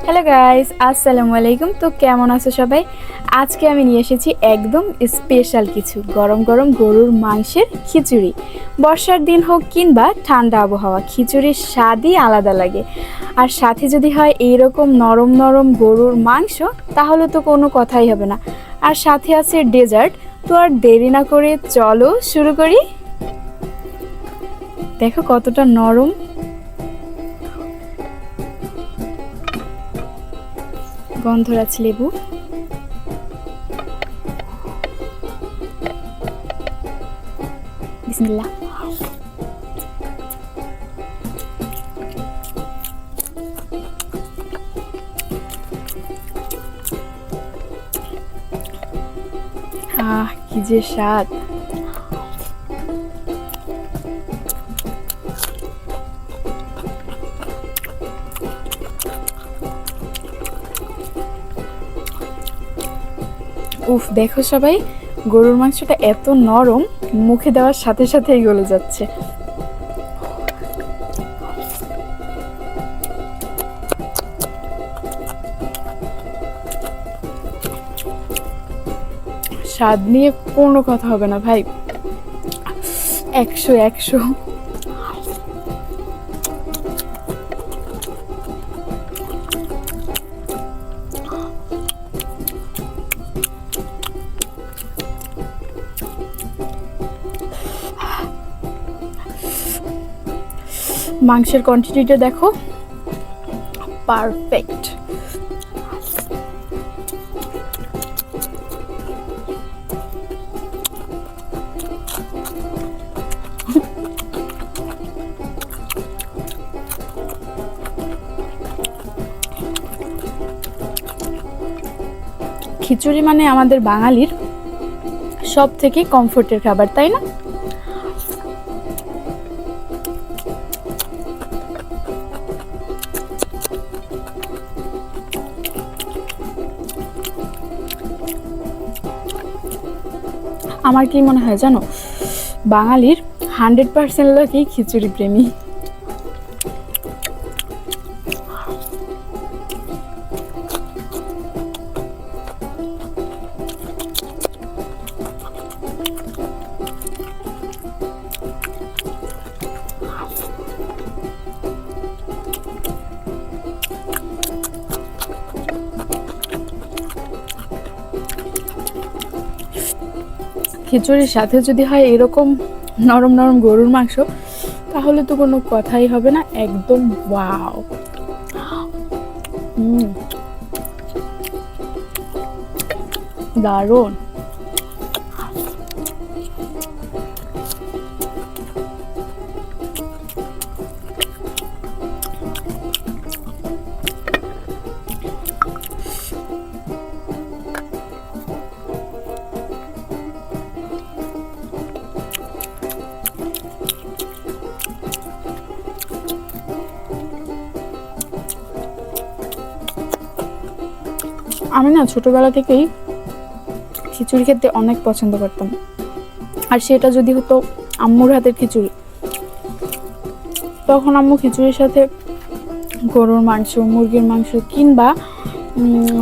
Hello guys, আসসালামু আলাইকুম। তো কেমন আছো সবাই? আজকে আমি নিয়ে এসেছি একদম স্পেশাল কিছু, গরম গরম গরুর মাংসের খিচুড়ি। বর্ষার দিন হোক কিংবা ঠান্ডা আবহাওয়া, খিচুড়ির স্বাদই আলাদা লাগে। আর সাথে যদি হয় এইরকম নরম নরম গরুর মাংস, তাহলে তো কোনো কথাই হবে না। আর সাথে আছে ডেজার্ট। তো আর দেরি না করে চলো শুরু করি। দেখো কতটা নরম। গন্ধরাজ লেবু, বিসমিল্লাহ। কি যে স্বাদ! উফ, দেখো সবাই, গরুর মাংসটা এত নরম, মুখে দেওয়ার সাথে সাথেই গলে যাচ্ছে। স্বাদ নিয়ে কোনো কথা হবে না ভাই, 100 মাংসের কোয়ান্টিটিটা দেখো, পারফেক্ট। খিচুড়ি মানে আমাদের বাঙালির সব থেকে কমফোর্টের খাবার, তাই না? আমার কি মনে হয় জানো, বাঙালির 100% লোকই খিচুড়ি প্রেমী। খিচুড়ির সাথে যদি হয় এরকম নরম নরম গরুর মাংস, তাহলে তো কোনো কথাই হবে না, একদম ওয়াও। দারুণ। আমি না ছোটবেলা থেকেই খিচুড়ি খেতে অনেক পছন্দ করতাম, আর সেটা যদি হতো আম্মুর হাতের খিচুড়ি, তখন আম্মু খিচুড়ির সাথে গরুর মাংস, মুরগির মাংস কিংবা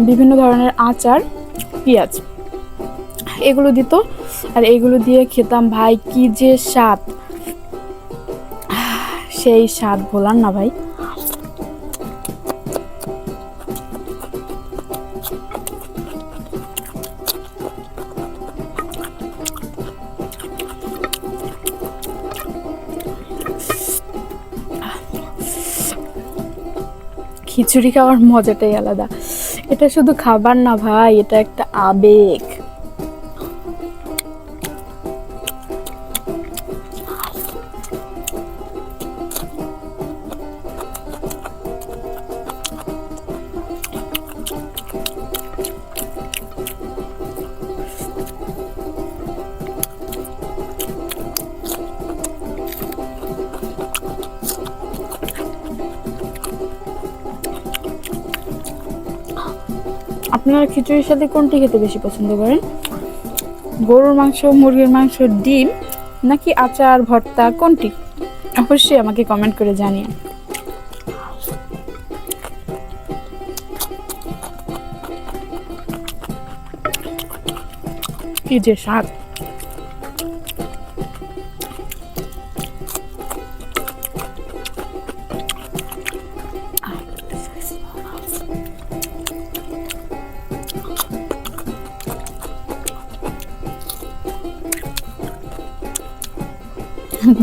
বিভিন্ন ধরনের আচার, পেঁয়াজ এগুলো দিত, আর এগুলো দিয়ে খেতাম ভাই, কি যে স্বাদ! সেই স্বাদ ভোলার না ভাই। খিচুড়ি খাওয়ার মজাটাই আলাদা। এটা শুধু খাবার না ভাই, এটা একটা আবেগ। আপনারা খিচুড়ির সাথে কোনটি খেতে বেশি পছন্দ করেন? গরুর মাংস, মুরগির মাংস, ডিম, নাকি আচার, ভর্তা, কোনটি? অবশ্যই আমাকে কমেন্ট করে জানিয়ে। কি যে স্বাদ!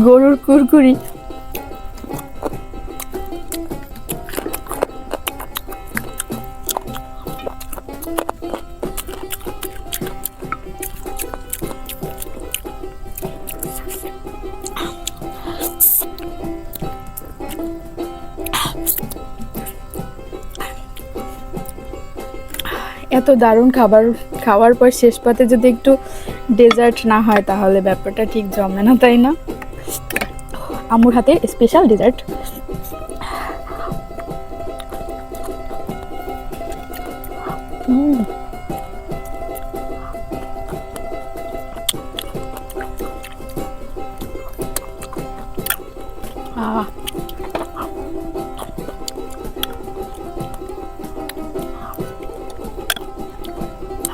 গরুর কুরকুরি। এত দারুণ খাবার খাওয়ার পর শেষ পাতে যদি একটু ডেজার্ট না হয় তাহলে ব্যাপারটা ঠিক জমে না, তাই না? আম্মুর হাতের স্পেশাল ডেজার্ট।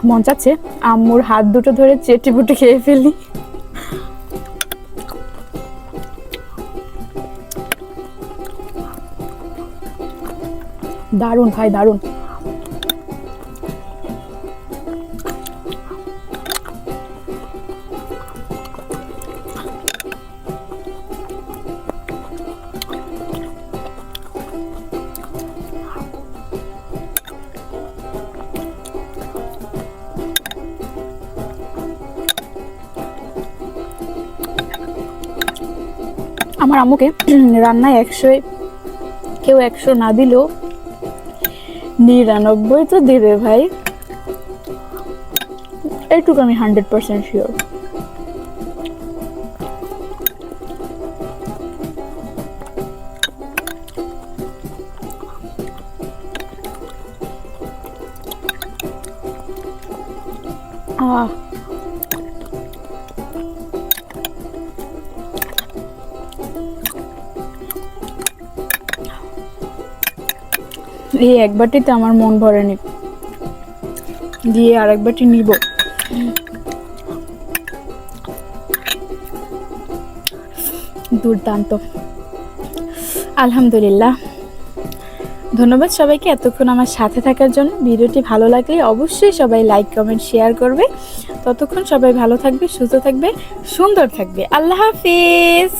মন চাচ্ছে আম্মুর হাত দুটো ধরে চেটে পুটে খেয়ে ফেলি। দারুণ ভাই, দারুণ। আমার আম্মুকে রান্নায় 100 কেউ 100 না দিলেও 99 তো দেবে ভাই, এইটুকু আমি 100% শিওর। এই এক বাটিতে আমার মন ভরেনি, দিয়ে আর এক বাটি নিব। দুর্দান্ত, আলহামদুলিল্লাহ। ধন্যবাদ সবাইকে এতক্ষণ আমার সাথে থাকার জন্য। ভিডিওটি ভালো লাগলে অবশ্যই সবাই লাইক, কমেন্ট, শেয়ার করবে। ততক্ষণ সবাই ভালো থাকবে, সুস্থ থাকবে, সুন্দর থাকবে। আল্লাহ হাফিজ।